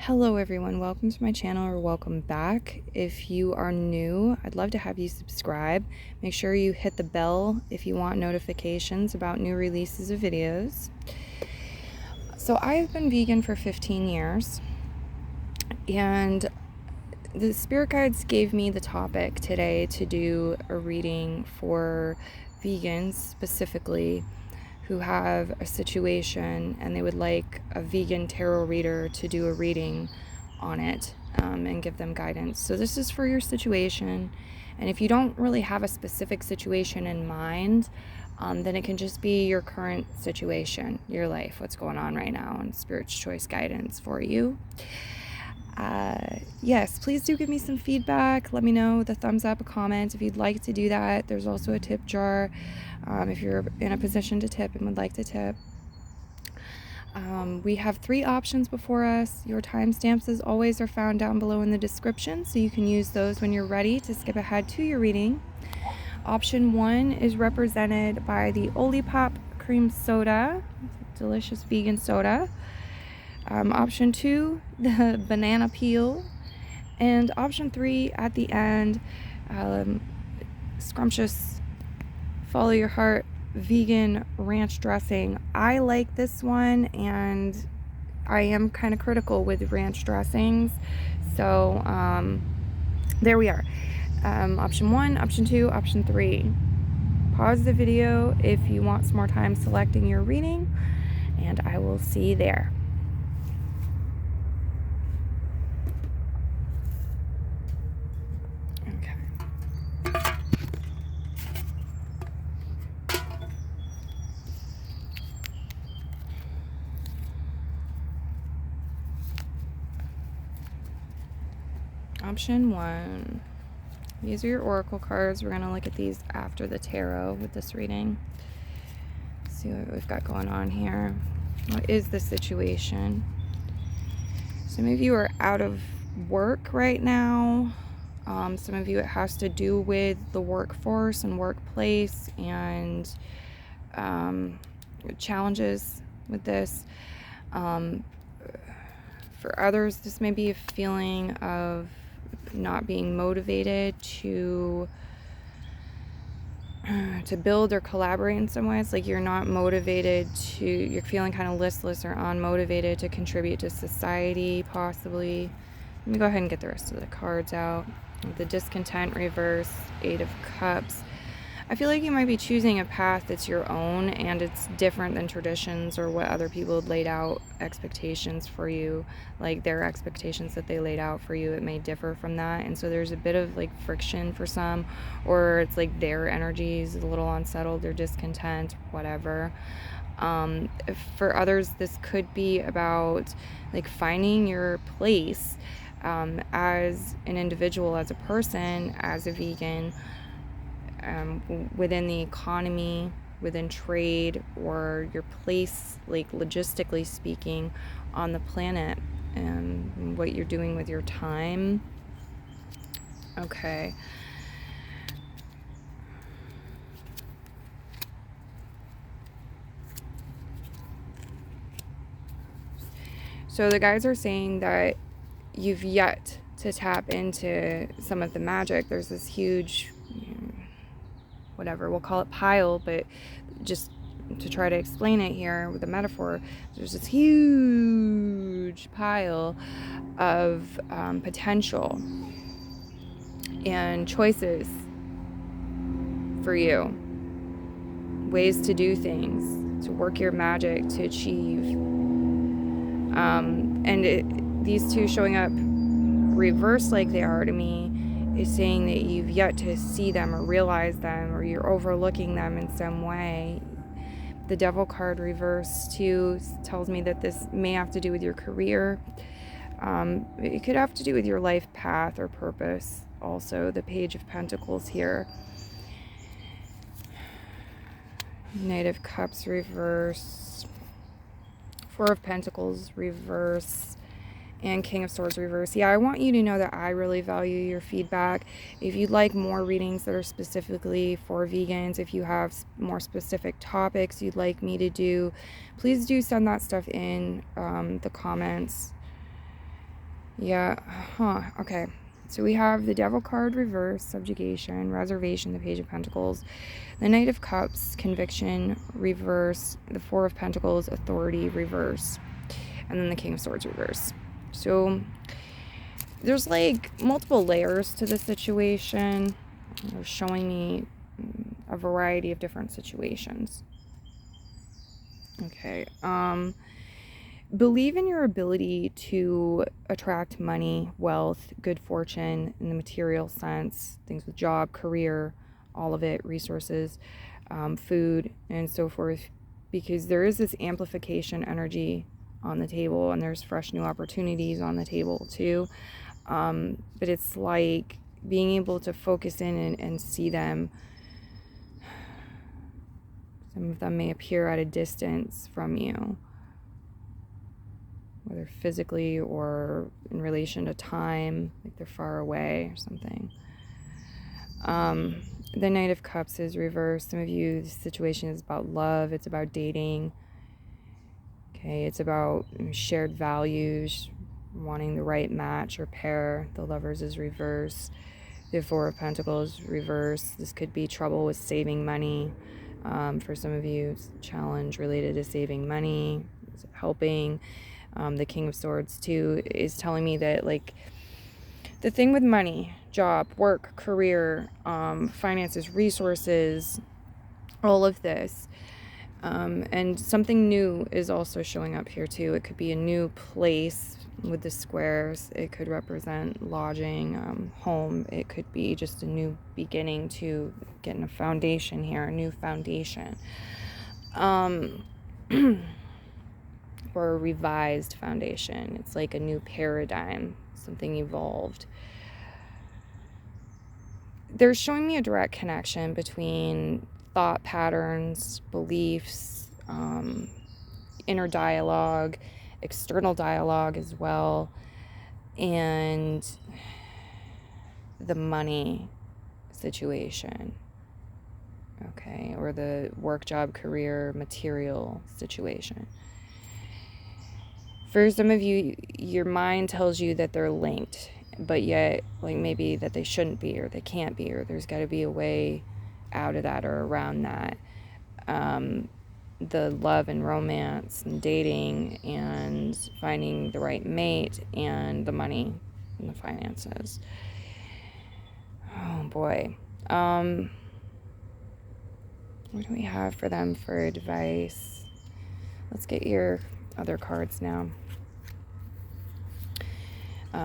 Hello everyone, welcome to my channel or welcome back. If you are new, I'd love to have you subscribe. Make sure you hit the bell if you want notifications about new releases of videos. So I've been vegan for 15 years and the spirit guides gave me the topic today to do a reading for vegans specifically who have a situation and they would like a vegan tarot reader to do a reading on it and give them guidance. So this is for your situation, and if you don't really have a specific situation in mind, then it can just be your current situation, your life, what's going on right now, and Spirit's choice guidance for you. Yes, please do give me some feedback. Let me know with a thumbs up, a comment if you'd like to do that. There's also a tip jar if you're in a position to tip and would like to tip. We have 3 options before us. Your timestamps, as always, are found down below in the description, so you can use those when you're ready to skip ahead to your reading. Option 1 is represented by the Olipop cream soda, delicious vegan soda. Option 2, the banana peel. And option 3 at the end, scrumptious, follow your heart, vegan ranch dressing. I like this one, and I am kind of critical with ranch dressings. So there we are. Option 1, option 2, option 3. Pause the video if you want some more time selecting your reading, and I will see you there. Option 1. These are your oracle cards. We're going to look at these after the tarot with this reading. See what we've got going on here. What is the situation? Some of you are out of work right now. Some of you, it has to do with the workforce and workplace and challenges with this. For others, this may be a feeling of not being motivated to build or collaborate in some ways. Like you're not motivated to, you're feeling kind of listless or unmotivated to contribute to society, possibly. Let me go ahead and get the rest of the cards out. The discontent reverse, 8 of Cups. I feel like you might be choosing a path that's your own, and it's different than traditions or what other people had laid out expectations for you, like their expectations that they laid out for you. It may differ from that, and so there's a bit of like friction for some, or it's like their energy is a little unsettled, they're discontent, whatever. For others, this could be about like finding your place as an individual, as a person, as a vegan, within the economy, within trade, or your place, like logistically speaking, on the planet, and what you're doing with your time. Okay. So the guys are saying that you've yet to tap into some of the magic. There's this huge, whatever, we'll call it pile, but just to try to explain it here with a metaphor, there's this huge pile of potential and choices for you, ways to do things, to work your magic, to achieve. These two showing up reversed like they are to me is saying that you've yet to see them or realize them, or you're overlooking them in some way. The Devil card reversed too tells me that this may have to do with your career. It could have to do with your life path or purpose. Also, the Page of Pentacles here. Knight of Cups reverse. 4 of Pentacles reverse. And King of Swords reverse. Yeah, I want you to know that I really value your feedback. If you'd like more readings that are specifically for vegans, if you have more specific topics you'd like me to do, please do send that stuff in the comments. Yeah, okay. So we have the Devil card reverse, subjugation, reservation, the Page of Pentacles, the Knight of Cups, conviction, reverse, the Four of Pentacles, authority, reverse, and then the King of Swords, reverse. So there's like multiple layers to the situation. They're showing me a variety of different situations. Okay. Believe in your ability to attract money, wealth, good fortune in the material sense, things with job, career, all of it, resources, food, and so forth, because there is this amplification energy on the table, and there's fresh new opportunities on the table too. But it's like being able to focus in and see them. Some of them may appear at a distance from you, whether physically or in relation to time, like they're far away or something. The Knight of Cups is reversed. Some of you, the situation is about love. It's about dating. Okay, it's about shared values, wanting the right match or pair. The Lovers is reversed. The Four of Pentacles reversed. This could be trouble with saving money. For some of you, it's a challenge related to saving money, helping. The King of Swords too is telling me that, like, the thing with money, job, work, career, finances, resources, all of this, and something new is also showing up here too. It could be a new place with the squares. It could represent lodging, home. It could be just a new beginning to getting a foundation here, a new foundation. Or a revised foundation. It's like a new paradigm, something evolved. They're showing me a direct connection between thought patterns, beliefs, inner dialogue, external dialogue as well, and the money situation, okay, or the work, job, career, material situation. For some of you, your mind tells you that they're linked, but yet, like, maybe that they shouldn't be, or they can't be, or there's got to be a way out of that or around that. The love and romance and dating and finding the right mate and the money and the finances. Oh boy. What do we have for them for advice? Let's get your other cards now.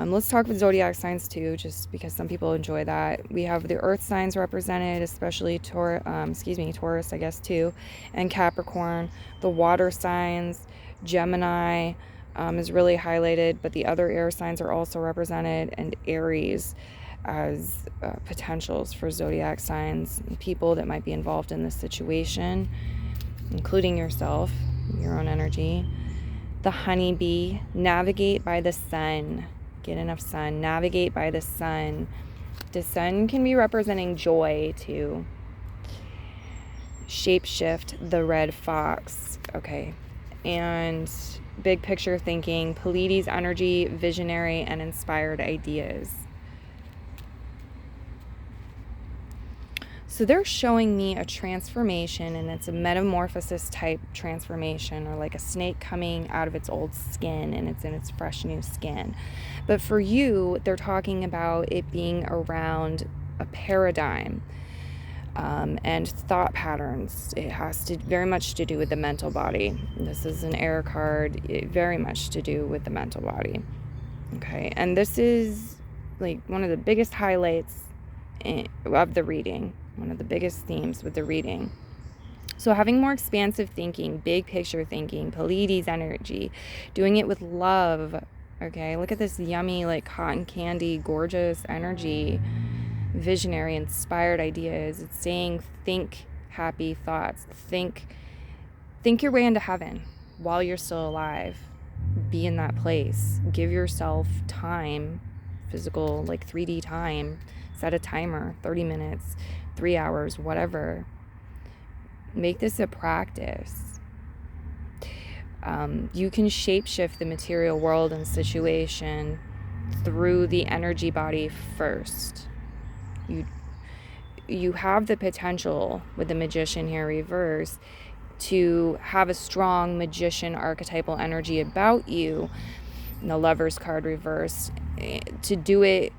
Let's talk with zodiac signs too, just because some people enjoy that. We have the earth signs represented, especially Taurus, I guess too, and Capricorn. The water signs, Gemini is really highlighted, but the other air signs are also represented, and Aries as potentials for zodiac signs, and people that might be involved in this situation, including yourself, your own energy. The honeybee, navigate by the sun. Get enough sun. Navigate by the sun. The sun can be representing joy too. Shapeshift, the red fox. Okay. And big picture thinking, Pleiades energy, visionary and inspired ideas. So they're showing me a transformation, and it's a metamorphosis type transformation, or like a snake coming out of its old skin and it's in its fresh new skin. But for you, they're talking about it being around a paradigm and thought patterns. It has to very much to do with the mental body. This is an air card, very much to do with the mental body. Okay, and this is like one of the biggest highlights of the reading. One of the biggest themes with the reading. So having more expansive thinking, big picture thinking, Pleiades energy, doing it with love. Okay, look at this yummy, like cotton candy, gorgeous energy, visionary, inspired ideas. It's saying think happy thoughts. Think your way into heaven while you're still alive. Be in that place. Give yourself time, physical, like 3D time. Set a timer, 30 minutes, 3 hours, whatever. Make this a practice. You can shapeshift the material world and situation through the energy body first. You have the potential with the Magician here reversed to have a strong magician archetypal energy about you, and the Lover's card reversed, to do it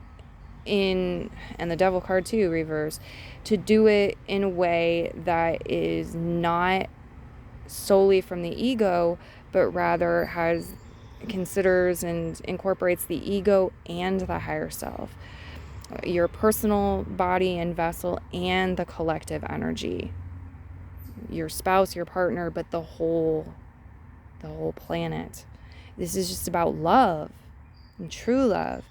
and the Devil card too reversed, to do it in a way that is not solely from the ego, but rather considers and incorporates the ego and the higher self, your personal body and vessel, and the collective energy, your spouse, your partner, but the whole planet. This is just about love and true love.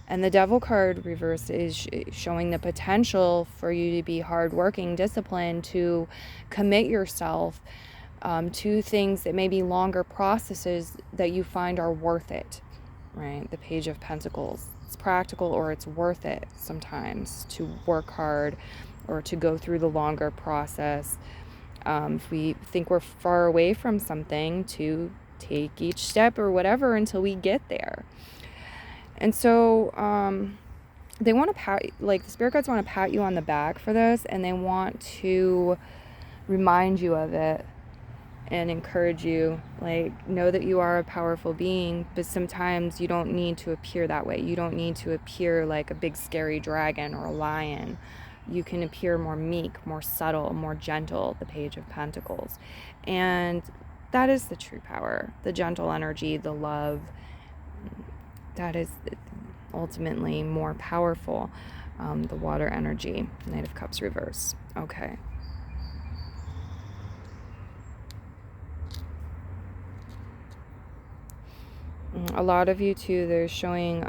And the Devil card reverse is showing the potential for you to be hardworking, disciplined, to commit yourself to things that may be longer processes that you find are worth it, right? The Page of Pentacles. It's practical, or it's worth it sometimes to work hard or to go through the longer process. If we think we're far away from something, to take each step or whatever until we get there. And so they want to the spirit guides want to pat you on the back for this, and they want to remind you of it and encourage you, know that you are a powerful being, but sometimes you don't need to appear that way. You don't need to appear like a big scary dragon or a lion. You can appear more meek, more subtle, more gentle, the Page of Pentacles. And that is the true power, the gentle energy, the love. That is ultimately more powerful. The water energy, Knight of Cups reverse. Okay. A lot of you too, they're showing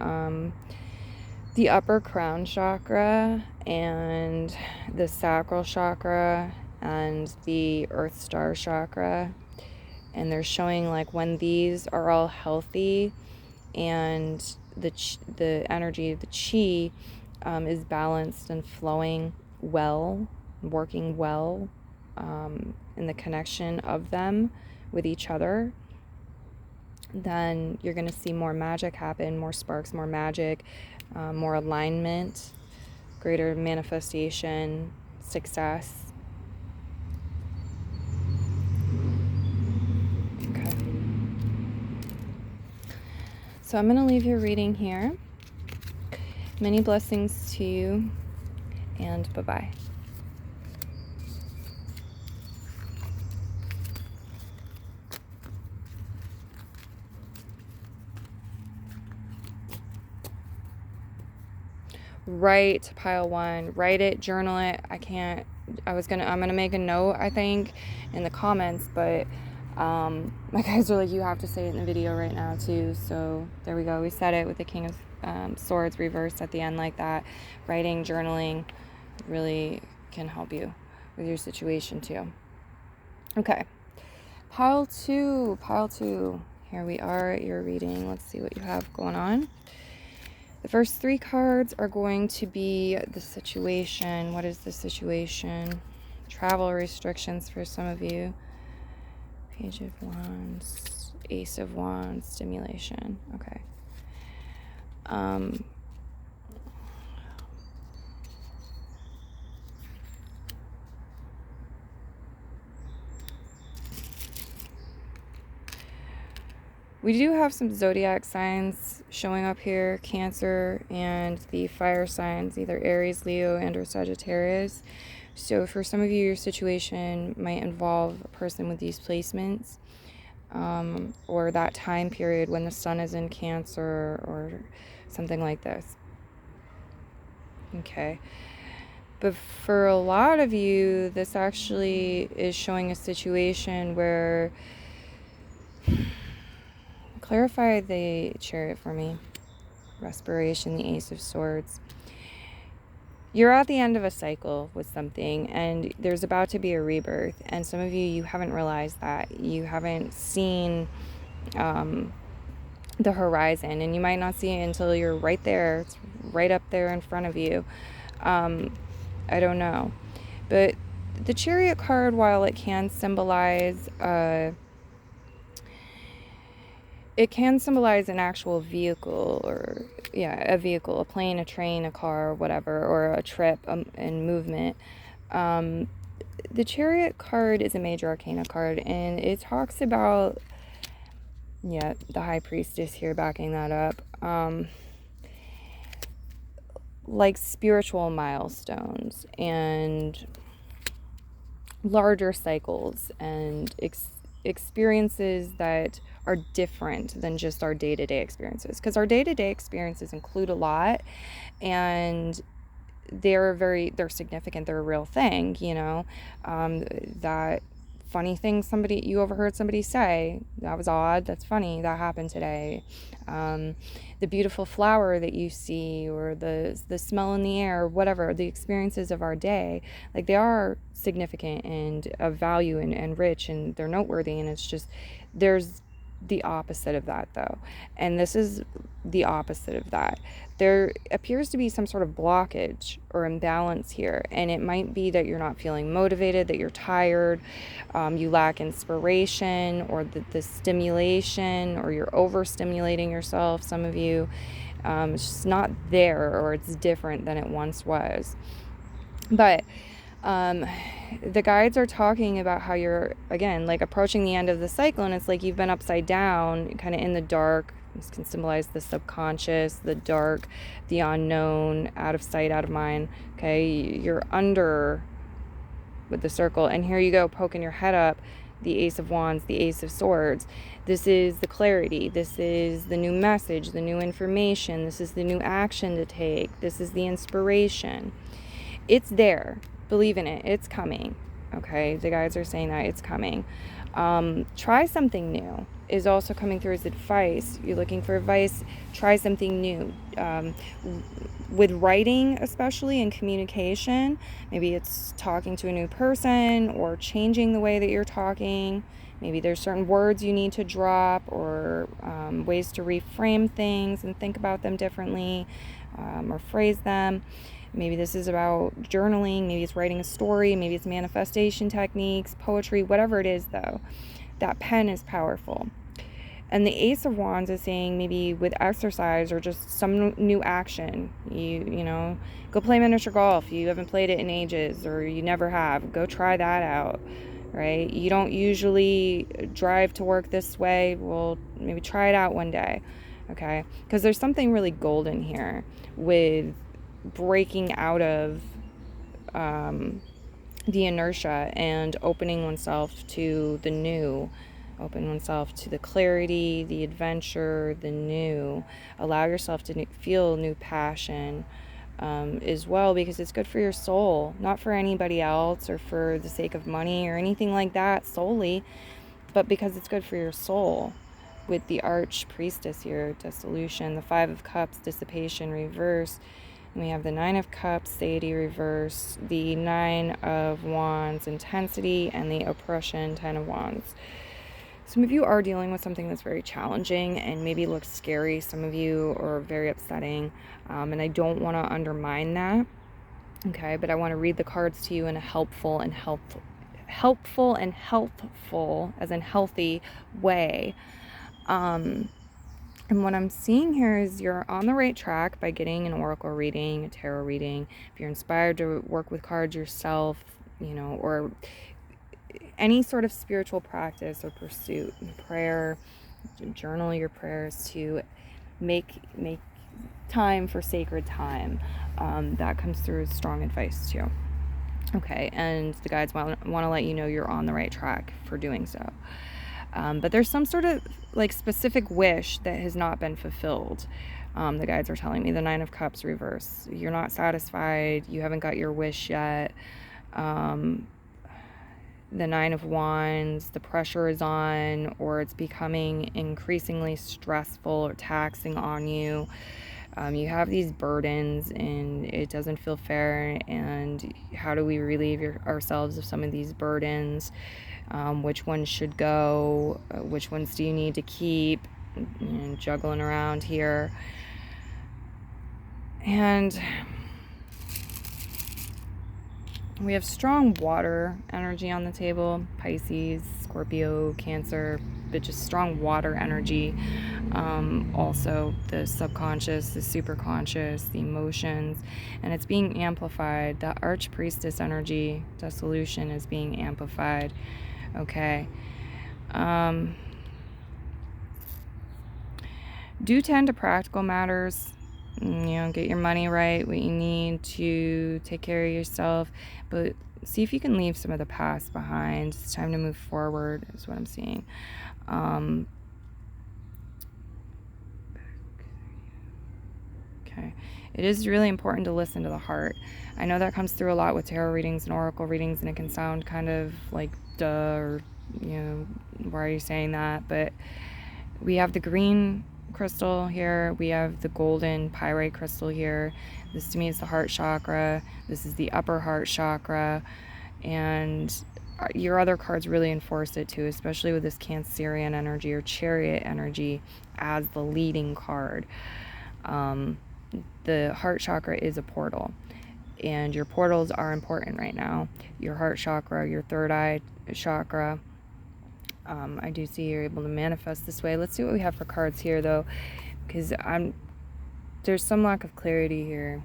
the upper crown chakra and the sacral chakra and the earth star chakra. And they're showing when these are all healthy and the energy, the chi, is balanced and flowing well, working well, in the connection of them with each other, then you're going to see more magic happen, more sparks, more magic, more alignment, greater manifestation, success. Okay. So I'm going to leave your reading here. Many blessings to you, and bye-bye. Write pile 1, write it, journal it. I'm gonna make a note, I think, in the comments, but my guys are like, you have to say it in the video right now too. So there we go, we said it with the King of Swords reversed at the end like that. Writing, journaling really can help you with your situation too. Okay, pile 2, here we are at your reading. Let's see what you have going on. The first 3 cards are going to be the situation. What is the situation? Travel restrictions for some of you. Page of Wands, Ace of Wands, stimulation. Okay. We do have some zodiac signs showing up here, Cancer and the fire signs, either Aries, Leo, and or Sagittarius. So for some of you, your situation might involve a person with these placements, or that time period when the sun is in Cancer or something like this. Okay. But for a lot of you, this actually is showing a situation where... Clarify the Chariot for me. Respiration, the Ace of Swords. You're at the end of a cycle with something, and there's about to be a rebirth. And some of you haven't realized that. You haven't seen the horizon, and you might not see it until you're right there. It's right up there in front of you. I don't know. But the Chariot card, while it can symbolize it can symbolize an actual vehicle, or a vehicle, a plane, a train, a car, whatever, or a trip and movement. The Chariot card is a major arcana card, and it talks about, the High Priestess here backing that up, like spiritual milestones and larger cycles and experiences that are different than just our day-to-day experiences, because our day-to-day experiences include a lot, and they're significant, they're a real thing, that funny thing you overheard somebody say, that was odd, that's funny, that happened today. The beautiful flower that you see, or the smell in the air, whatever, the experiences of our day, like, they are significant and of value and rich, and they're noteworthy. And it's just, there's the opposite of that, though, and this is the opposite of that. There appears to be some sort of blockage or imbalance here, and it might be that you're not feeling motivated, that you're tired, you lack inspiration, or the stimulation, or you're overstimulating yourself. Some of you, it's just not there, or it's different than it once was. But the guides are talking about how you're, again, like, approaching the end of the cycle, and it's like you've been upside down, kind of in the dark. This can symbolize the subconscious, the dark, the unknown, out of sight, out of mind. Okay, you're under with the circle, and here you go, poking your head up, the Ace of Wands, the Ace of Swords. This is the clarity, this is the new message, the new information, this is the new action to take, this is the inspiration. It's there. Believe in it. It's coming. Okay, the guides are saying that it's coming. Try something new is also coming through as advice. You're looking for advice, try something new. With writing, especially in communication, maybe it's talking to a new person, or changing the way that you're talking. Maybe there's certain words you need to drop, or ways to reframe things and think about them differently, or phrase them. Maybe this is about journaling, maybe it's writing a story, maybe it's manifestation techniques, poetry, whatever it is, though. That pen is powerful. And the Ace of Wands is saying, maybe with exercise or just some new action. You know, go play miniature golf. You haven't played it in ages, or you never have. Go try that out, right? You don't usually drive to work this way. Well, maybe try it out one day, okay? Because there's something really golden here with breaking out of the inertia and opening oneself to the new, open oneself to the clarity, the adventure, the new. Allow yourself to feel new passion as well, because it's good for your soul, not for anybody else or for the sake of money or anything like that solely, but because it's good for your soul. With the Arch Priestess here, dissolution, the Five of Cups, dissipation, reverse. We have the Nine of Cups, satiety, reverse, the Nine of Wands, intensity, and the oppression, Ten of Wands. Some of you are dealing with something that's very challenging and maybe looks scary. Some of you are very upsetting, and I don't want to undermine that, okay? But I want to read the cards to you in a helpful, as in healthy way. And what I'm seeing here is you're on the right track by getting an oracle reading, a tarot reading. If you're inspired to work with cards yourself, or any sort of spiritual practice or pursuit, prayer, journal your prayers, to make time for sacred time. That comes through as strong advice too. Okay, and the guides want to let you know you're on the right track for doing so. But there's some sort of specific wish that has not been fulfilled. The guides are telling me, the Nine of Cups reverse. You're not satisfied. You haven't got your wish yet. The Nine of Wands, the pressure is on, or it's becoming increasingly stressful or taxing on you. You have these burdens and it doesn't feel fair. And how do we relieve ourselves of some of these burdens? Which ones should go? Which ones do you need to keep? Juggling around here. And we have strong water energy on the table. Pisces, Scorpio, Cancer, but just strong water energy. Also the subconscious, the superconscious, the emotions, and it's being amplified. The Archpriestess energy, dissolution, is being amplified. Okay. Do tend to practical matters. Get your money right, what you need to take care of yourself, but see if you can leave some of the past behind. It's time to move forward, is what I'm seeing. Okay. It is really important to listen to the heart. I know that comes through a lot with tarot readings and oracle readings, and it can sound kind of like, duh, or, why are you saying that? But we have the green crystal here. We have the golden pyrite crystal here. This to me is the heart chakra. This is the upper heart chakra. And your other cards really enforce it too, especially with this Cancerian energy or Chariot energy as the leading card. The heart chakra is a portal, and your portals are important right now. Your heart chakra, your third eye chakra. I do see you're able to manifest this way. Let's see what we have for cards here, though, because there's some lack of clarity here.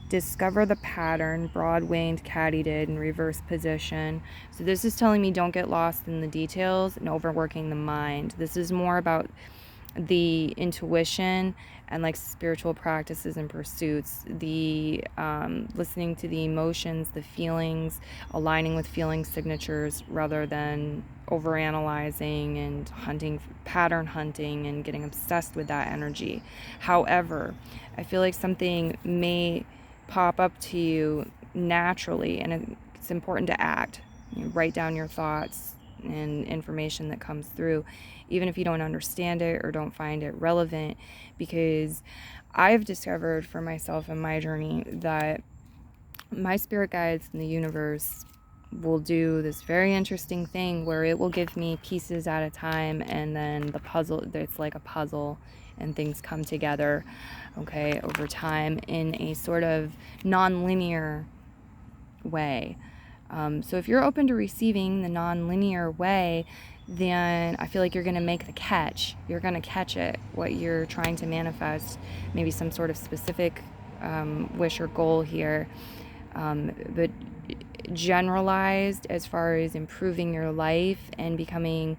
Discover the pattern, broad-winged, katydid in reverse position. So this is telling me don't get lost in the details and overworking the mind. This is more about the intuition and like spiritual practices and pursuits, the listening to the emotions, the feelings, aligning with feeling signatures rather than overanalyzing and pattern hunting and getting obsessed with that energy. However, I feel like something may pop up to you naturally, and it's important to act. Write down your thoughts and information that comes through, even if you don't understand it or don't find it relevant, because I've discovered for myself in my journey that my spirit guides in the universe will do this very interesting thing where it will give me pieces at a time, and then the puzzle, it's like a puzzle, and things come together, okay, over time in a sort of non-linear way. So if you're open to receiving the non-linear way, then I feel like you're going to make the catch. You're going to catch it, what you're trying to manifest, maybe some sort of specific wish or goal here. But generalized as far as improving your life and becoming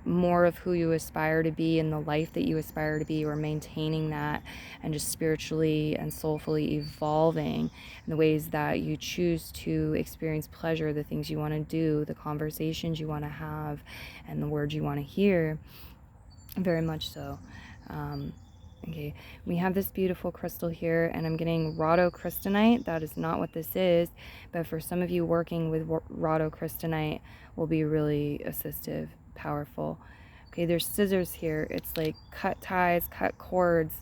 more of who you aspire to be in the life that you aspire to be, or maintaining that and just spiritually and soulfully evolving in the ways that you choose to experience pleasure, the things you want to do, the conversations you want to have, and the words you want to hear. Very much so. Okay, we have this beautiful crystal here, and I'm getting rhodocrystonite. That is not what this is, but for some of you, working with rhodocrystonite will be really assistive, powerful. Okay, there's scissors here. It's like cut ties, cut cords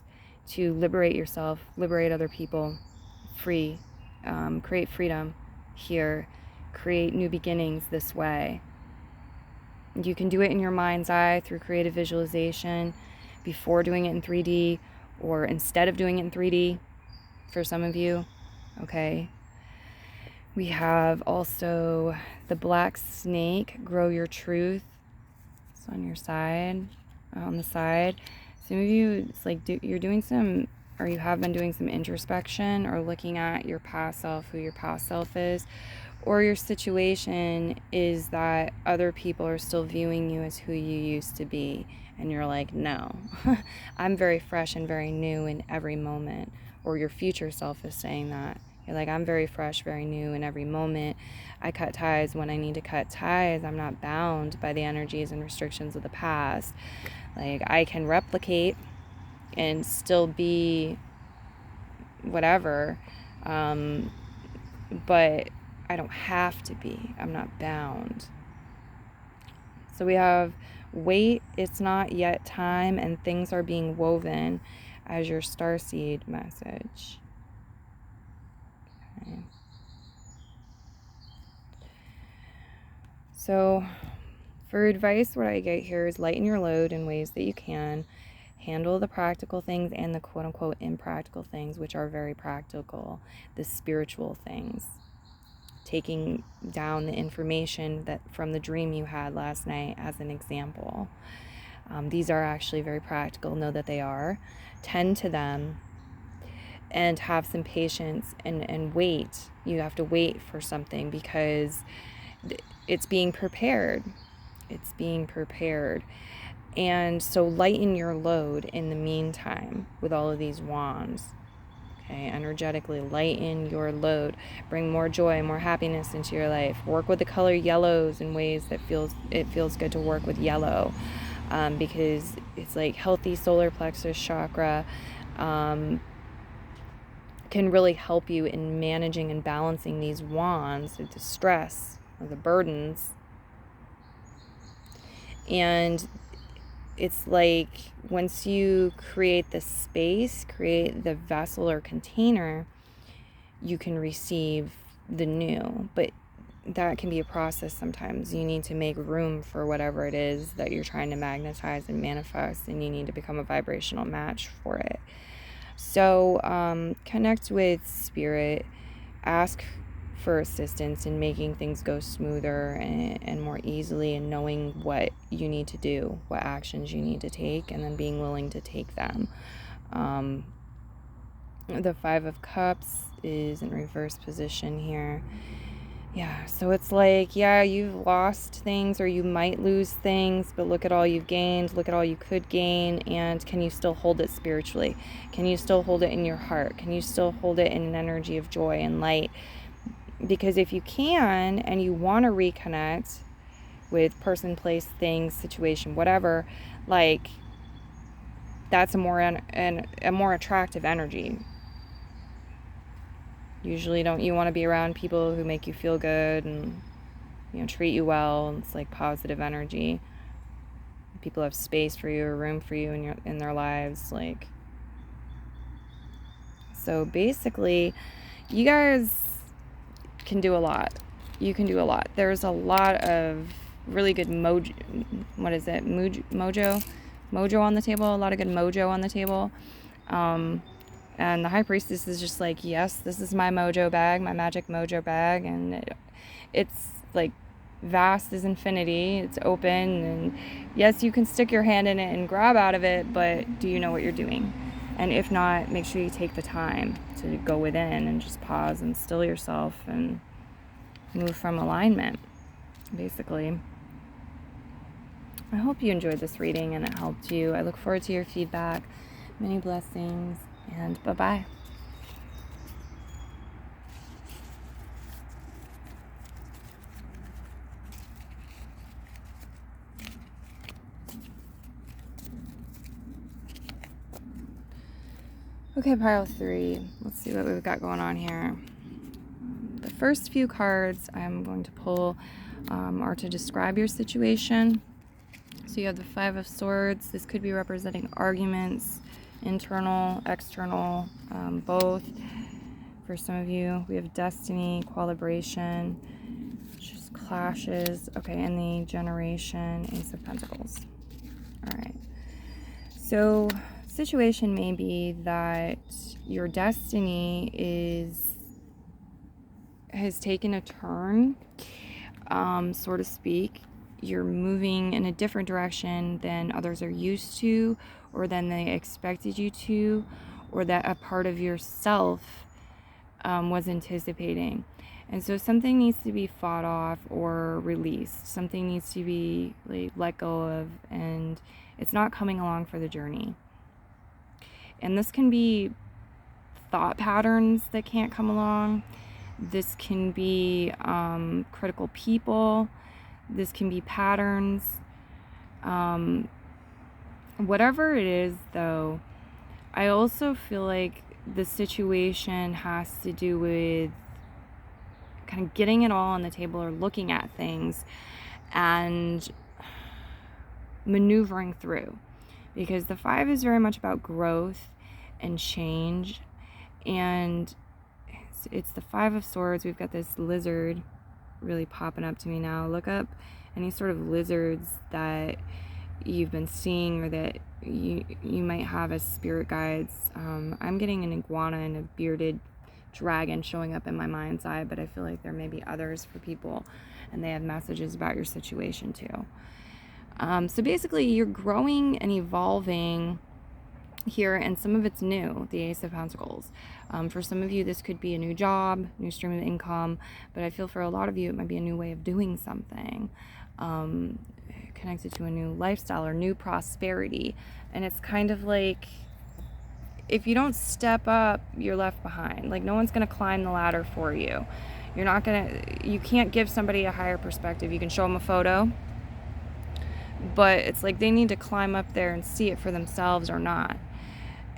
to liberate yourself, liberate other people, free, create freedom here, create new beginnings this way. You can do it in your mind's eye through creative visualization, before doing it in 3D, or instead of doing it in 3D for some of you. Okay, we have also the black snake, grow your truth. It's on your side, on the side. Some of you, it's like you're doing some, or you have been doing some introspection or looking at your past self, who your past self is, or your situation is that other people are still viewing you as who you used to be, and you're like, no, I'm very fresh and very new in every moment. Or your future self is saying that. You're like, I'm very fresh, very new in every moment. I cut ties when I need to cut ties. I'm not bound by the energies and restrictions of the past. Like, I can replicate and still be whatever, but I don't have to be. I'm not bound. So we have wait, it's not yet time, and things are being woven as your starseed message. Okay. So for advice, what I get here is lighten your load in ways that you can. Handle the practical things and the quote-unquote impractical things, which are very practical, the spiritual things. Taking down the information that from the dream you had last night as an example. These are actually very practical. Know that they are. Tend to them and have some patience and wait. You have to wait for something because it's being prepared. It's being prepared. And so lighten your load in the meantime with all of these wands. Okay, energetically lighten your load. Bring more joy, more happiness into your life. Work with the color yellows in ways that it feels good to work with yellow, because it's like healthy solar plexus chakra can really help you in managing and balancing these wands, the stress, or the burdens. And it's like once you create the space, create the vessel or container, you can receive the new. But that can be a process sometimes. You need to make room for whatever it is that you're trying to magnetize and manifest, and you need to become a vibrational match for it. So connect with spirit, ask for assistance in making things go smoother and more easily, and knowing what you need to do, what actions you need to take, and then being willing to take them. The Five of Cups is in reverse position here. Yeah, so it's like, yeah, you've lost things or you might lose things, but look at all you've gained, look at all you could gain, and can you still hold it spiritually? Can you still hold it in your heart? Can you still hold it in an energy of joy and light? Because if you can and you want to reconnect with person, place, things, situation, whatever, like that's a more attractive energy. Usually don't you want to be around people who make you feel good and treat you well, and it's like positive energy. People have space for you or room for you in their lives, like. So basically, you guys can do a lot. You can do a lot. There's a lot of really good mojo on the table. A lot of good mojo on the table. And the High Priestess is just like, yes, this is my mojo bag, my magic mojo bag, and it's like vast as infinity. It's open, and yes, you can stick your hand in it and grab out of it, but do you know what you're doing? And if not, make sure you take the time to go within and just pause and still yourself and move from alignment, basically. I hope you enjoyed this reading and it helped you. I look forward to your feedback. Many blessings, and bye-bye. Okay, pile 3. Let's see what we've got going on here. The first few cards I'm going to pull are to describe your situation. So you have the Five of Swords. This could be representing arguments, internal, external, both. For some of you, we have Destiny, Equilibration, just clashes. Okay, and the Generation, Ace of Pentacles. All right. So situation may be that your destiny has taken a turn, so to speak. You're moving in a different direction than others are used to, or than they expected you to, or that a part of yourself was anticipating. And so something needs to be fought off or released. Something needs to be let go of, and it's not coming along for the journey. And this can be thought patterns that can't come along. This can be critical people. This can be patterns. Whatever it is, though, I also feel like the situation has to do with kind of getting it all on the table, or looking at things and maneuvering through. Because the 5 is very much about growth and change. And it's the 5 of Swords. We've got this lizard really popping up to me now. Look up any sort of lizards that you've been seeing, or that you might have as spirit guides. I'm getting an iguana and a bearded dragon showing up in my mind's eye, but I feel like there may be others for people, and they have messages about your situation too. So basically, you're growing and evolving here, and some of it's new, the Ace of Pentacles. For some of you, this could be a new job, new stream of income, but I feel for a lot of you, it might be a new way of doing something, connected to a new lifestyle or new prosperity. And it's kind of like, if you don't step up, you're left behind. Like, no one's going to climb the ladder for you. You can't give somebody a higher perspective. You can show them a photo, but it's like they need to climb up there and see it for themselves or not.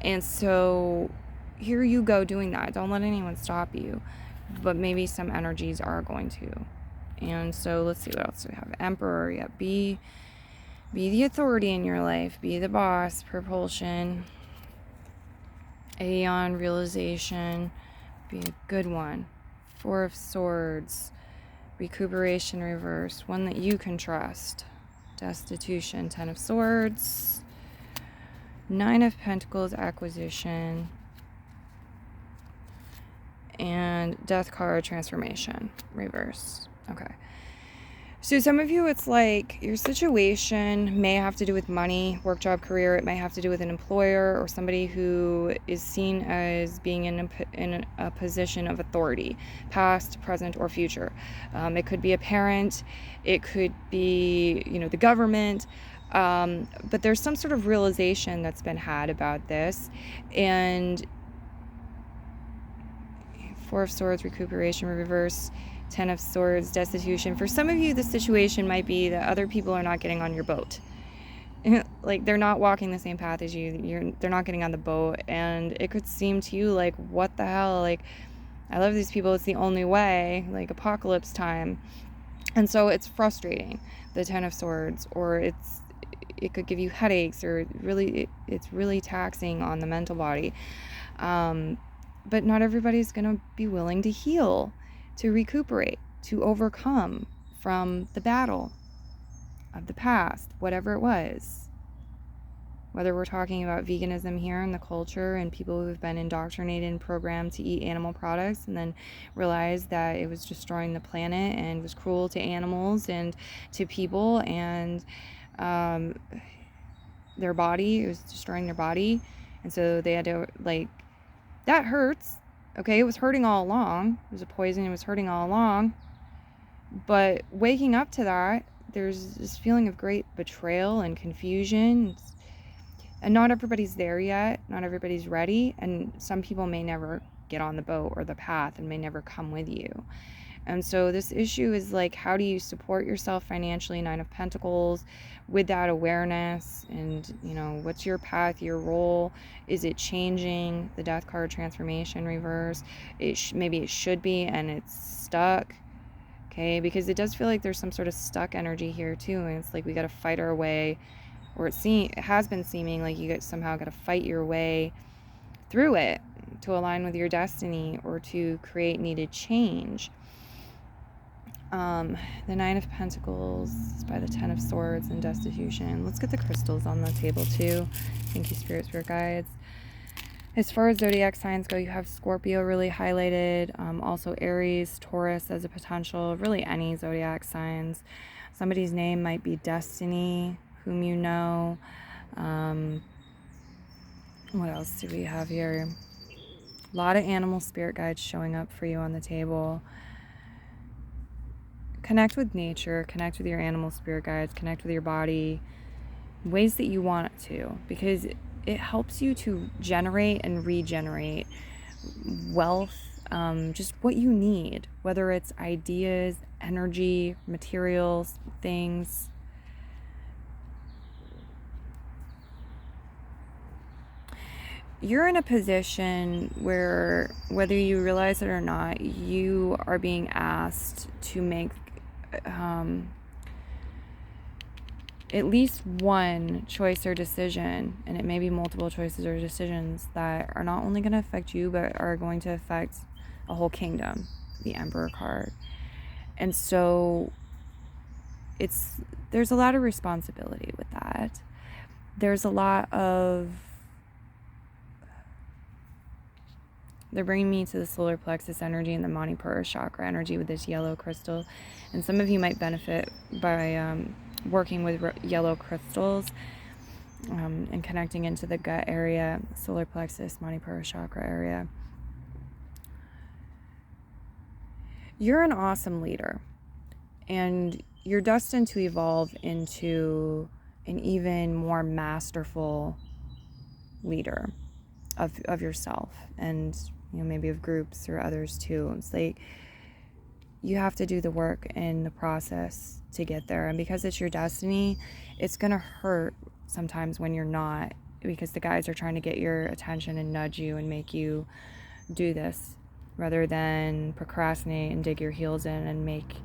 And so here you go doing that. Don't let anyone stop you, but maybe some energies are going to. And so let's see, what else do we have? Emperor. Yeah, be the authority in your life, be the boss. Propulsion. Aeon, realization, be a good one. Four of Swords, recuperation, reverse, one that you can trust. Destitution, Ten of Swords, Nine of Pentacles, acquisition, and Death card, transformation, reverse. Okay. So some of you, it's like your situation may have to do with money, work, job, career. It may have to do with an employer or somebody who is seen as being in a position of authority, past, present, or future. It could be a parent. It could be, the government. But there's some sort of realization that's been had about this. And Four of Swords, recuperation, reverse. Ten of Swords, destitution. For some of you, the situation might be that other people are not getting on your boat. Like, they're not walking the same path as you. They're not getting on the boat. And it could seem to you like, what the hell? Like, I love these people. It's the only way. Like, apocalypse time. And so it's frustrating, the Ten of Swords. Or it could give you headaches. Or it's really taxing on the mental body. But not everybody's going to be willing to heal, to recuperate, to overcome from the battle of the past, whatever it was. Whether we're talking about veganism here in the culture and people who have been indoctrinated and programmed to eat animal products and then realized that it was destroying the planet and was cruel to animals and to people and their body, it was destroying their body. And so they had to, that hurts. Okay, it was hurting all along. It was a poison. It was hurting all along. But waking up to that, there's this feeling of great betrayal and confusion. And not everybody's there yet. Not everybody's ready. And some people may never get on the boat or the path and may never come with you. And so this issue is like, how do you support yourself financially? Nine of Pentacles, with that awareness. And, what's your path, your role? Is it changing? The Death card, transformation, reverse. Maybe it should be, and it's stuck. Okay, because it does feel like there's some sort of stuck energy here too. And it's like we got to fight our way, or it has been seeming like you somehow got to fight your way through it to align with your destiny or to create needed change. The Nine of Pentacles by the Ten of Swords and destitution. Let's get the crystals on the table too. Thank you, spirit guides. As far as zodiac signs go, you have Scorpio really highlighted. Also Aries, Taurus as a potential. Really any zodiac signs. Somebody's name might be Destiny, whom you know. What else do we have here? A lot of animal spirit guides showing up for you on the table. Connect with nature, connect with your animal spirit guides, connect with your body, ways that you want it to, because it helps you to generate and regenerate wealth, just what you need, whether it's ideas, energy, materials, things. You're in a position where, whether you realize it or not, you are being asked to make at least one choice or decision, and it may be multiple choices or decisions that are not only going to affect you, but are going to affect a whole kingdom, the Emperor card. And so there's a lot of responsibility with that. There's a lot of, they're bringing me to the solar plexus energy and the Manipura chakra energy with this yellow crystal. And some of you might benefit by working with yellow crystals, and connecting into the gut area, solar plexus, Manipura chakra area. You're an awesome leader, and you're destined to evolve into an even more masterful leader of yourself, and maybe of groups or others too. It's like you have to do the work in the process to get there, and because it's your destiny, it's gonna hurt sometimes when you're not, because the guys are trying to get your attention and nudge you and make you do this rather than procrastinate and dig your heels in and make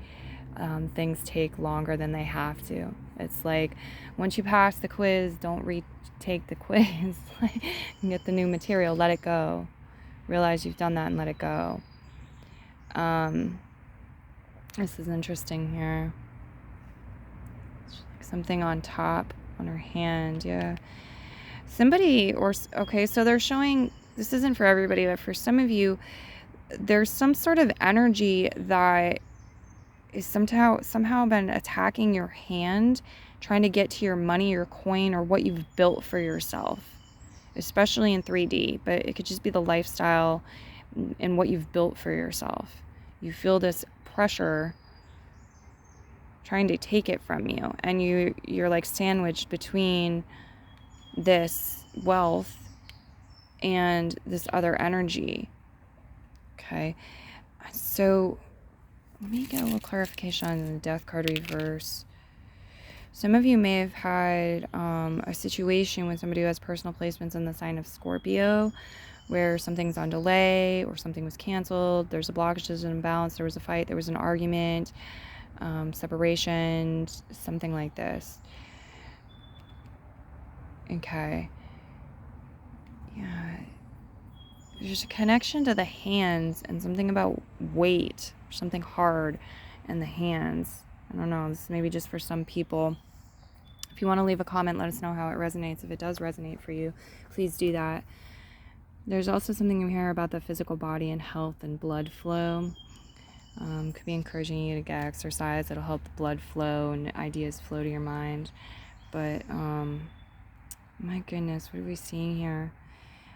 things take longer than they have to. It's like, once you pass the quiz, don't retake the quiz. And get the new material, let it go. Realize you've done that and let it go. This is interesting here. Something on top on her hand, yeah. Somebody, okay, so they're showing, this isn't for everybody, but for some of you, there's some sort of energy that is somehow been attacking your hand, trying to get to your money, your coin, or what you've built for yourself, especially in 3D, but it could just be the lifestyle and what you've built for yourself. You feel this pressure trying to take it from you, and you're like sandwiched between this wealth and this other energy. Okay, so let me get a little clarification on the Death card reverse. Some of you may have had a situation with somebody who has personal placements in the sign of Scorpio, where something's on delay or something was canceled, there's a blockage, there's an imbalance, there was a fight, there was an argument, separation, something like this. Okay. Yeah. There's a connection to the hands and something about weight, something hard in the hands. I don't know, this is maybe just for some people. If you want to leave a comment, let us know how it resonates. If it does resonate for you, please do that. There's also something in here about the physical body and health and blood flow. Could be encouraging you to get exercise. It'll help the blood flow and ideas flow to your mind. But, my goodness, what are we seeing here?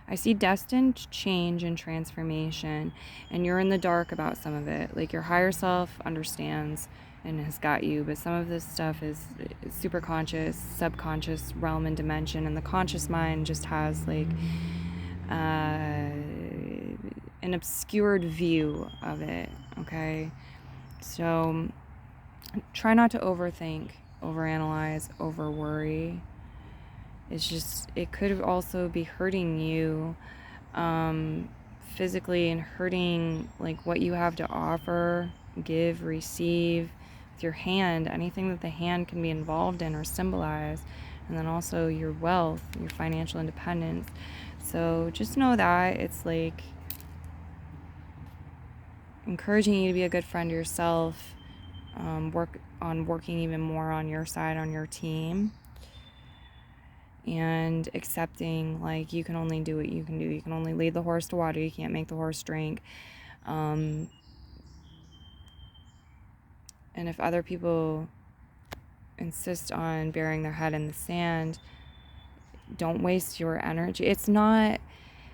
I see destined change and transformation, and you're in the dark about some of it. Like, your higher self understands and has got you, but some of this stuff is super conscious, subconscious realm and dimension, and the conscious mind just has like an obscured view of it. Okay, so try not to overthink, overanalyze, overworry. It's just, it could also be hurting you physically and hurting like what you have to offer, give, receive with your hand, anything that the hand can be involved in or symbolize, and then also your wealth, your financial independence. So just know that it's like encouraging you to be a good friend to yourself, working even more on your side, on your team, and accepting like you can only do what you can do. You can only lead the horse to water, you can't make the horse drink. And if other people insist on burying their head in the sand, don't waste your energy. It's not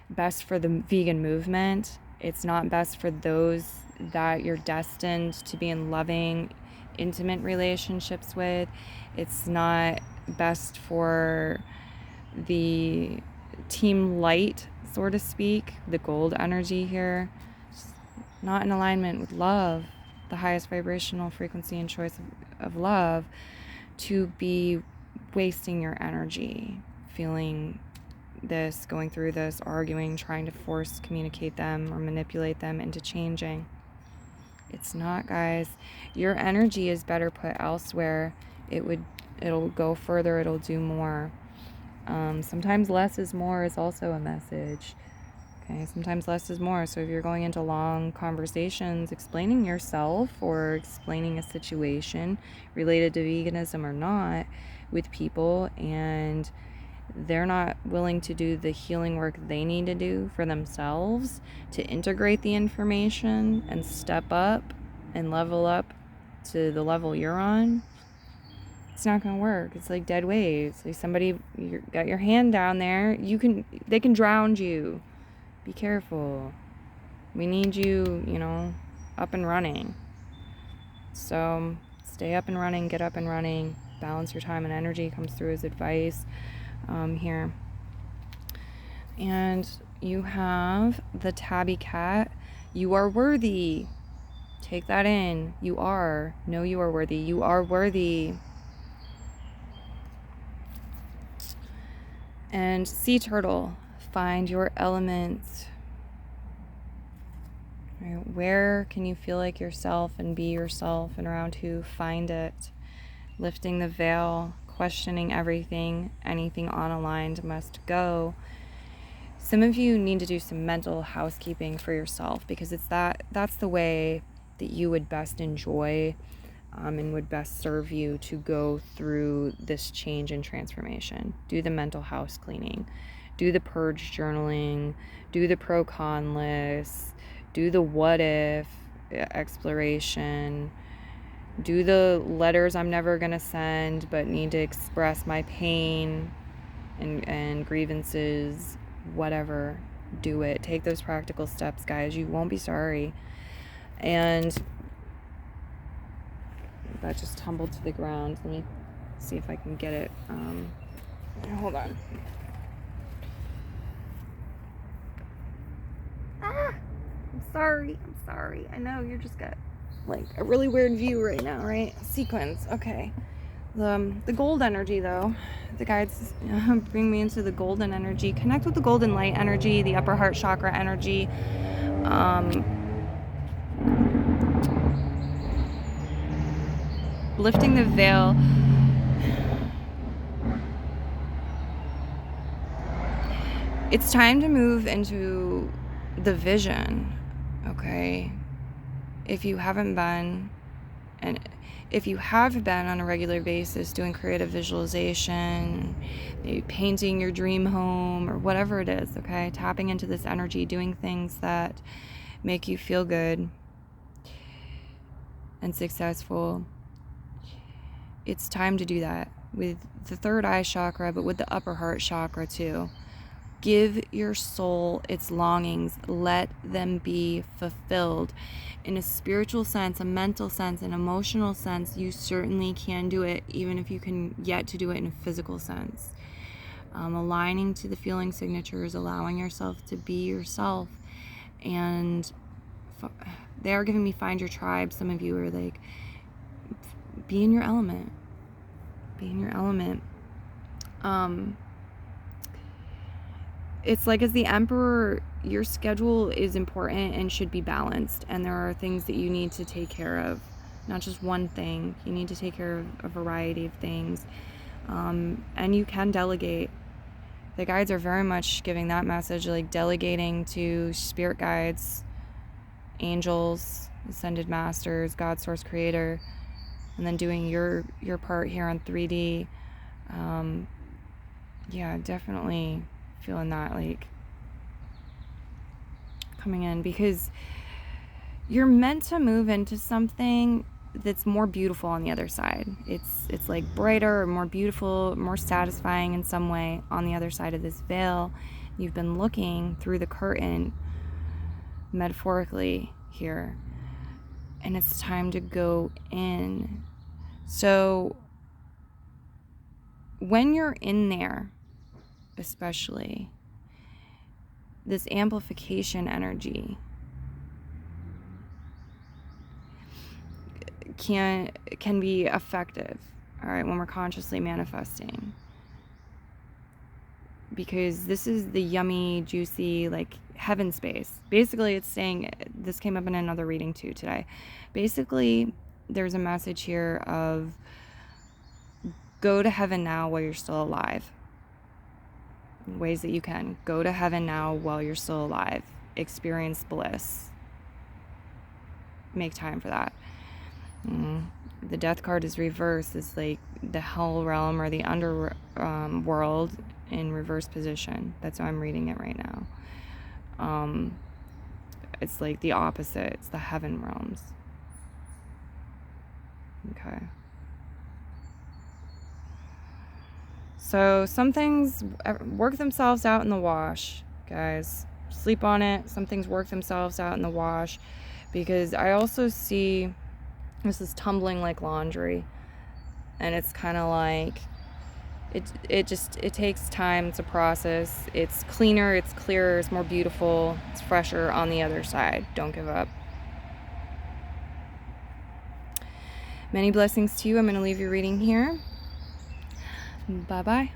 best for the vegan movement. It's not best for those that you're destined to be in loving, intimate relationships with. It's not best for the team light, so to speak, the gold energy here. It's not in alignment with love, the highest vibrational frequency and choice of love, to be wasting your energy feeling this, going through this, arguing, trying to communicate them or manipulate them into changing. It's not, guys. Your energy is better put elsewhere. It'll go further, it'll do more. Sometimes less is more is also a message. Okay, sometimes less is more. So if you're going into long conversations explaining yourself or explaining a situation related to veganism or not with people, and they're not willing to do the healing work they need to do for themselves to integrate the information and step up and level up to the level you're on, It's not going to work. It's like dead waves. Like somebody, you got your hand down there. They can drown you. Be careful. We need you, up and running. So stay up and running, get up and running, balance your time and energy comes through as advice here. And you have the tabby cat. You are worthy. Take that in. You are. Know you are worthy. You are worthy. And sea turtle, find your element. Right, where can you feel like yourself and be yourself, and around who? Find it. Lifting the veil, questioning everything, anything unaligned must go. Some of you need to do some mental housekeeping for yourself, because that's the way that you would best enjoy and would best serve you to go through this change and transformation. Do the mental house cleaning, do the purge journaling, do the pro-con list, do the what if exploration, do the letters I'm never gonna send but need to express my pain and grievances, whatever. Do it. Take those practical steps, guys. You won't be sorry. And that just tumbled to the ground. Let me see if I can get it. Hold on. I'm sorry. I know you're just got like a really weird view right now, right? Sequence. Okay. The gold energy, though. The guides bring me into the golden energy. Connect with the golden light energy, the upper heart chakra energy. Lifting the veil. It's time to move into the vision, okay? If you haven't been, and if you have been on a regular basis doing creative visualization, maybe painting your dream home or whatever it is, okay? Tapping into this energy, doing things that make you feel good and successful. It's time to do that with the third eye chakra, but with the upper heart chakra too. Give your soul its longings. Let them be fulfilled. In a spiritual sense, a mental sense, an emotional sense, you certainly can do it, even if you can yet to do it in a physical sense. Aligning to the feeling signatures, allowing yourself to be yourself. And they are giving me find your tribe. Some of you are like, be in your element. Be in your element. It's like, as the emperor, your schedule is important and should be balanced, and there are things that you need to take care of, not just one thing. You need to take care of a variety of things, and you can delegate. The guides are very much giving that message, like delegating to spirit guides, angels, ascended masters, God, source, creator, and then doing your part here on 3D. Yeah, definitely feeling that, like, coming in, because you're meant to move into something that's more beautiful on the other side. It's like brighter or more beautiful, more satisfying in some way on the other side of this veil. You've been looking through the curtain, metaphorically here, and it's time to go in. So when you're in there, especially, this amplification energy can be effective, all right, when we're consciously manifesting, because this is the yummy, juicy, like, heaven space. Basically, it's saying, this came up in another reading too today, basically there's a message here of go to heaven now while you're still alive. Ways that you can go to heaven now while you're still alive. Experience bliss. Make time for that. The death card is reversed. It's like the hell realm or the underworld in reverse position. That's how I'm reading it right now. It's like the opposite. It's the heaven realms. Okay. So some things work themselves out in the wash, guys. Sleep on it. Some things work themselves out in the wash, because I also see this is tumbling like laundry, and it's kind of like it takes time to process. It's cleaner, it's clearer, it's more beautiful, it's fresher on the other side. Don't give up. Many blessings to you. I'm going to leave your reading here. Bye bye.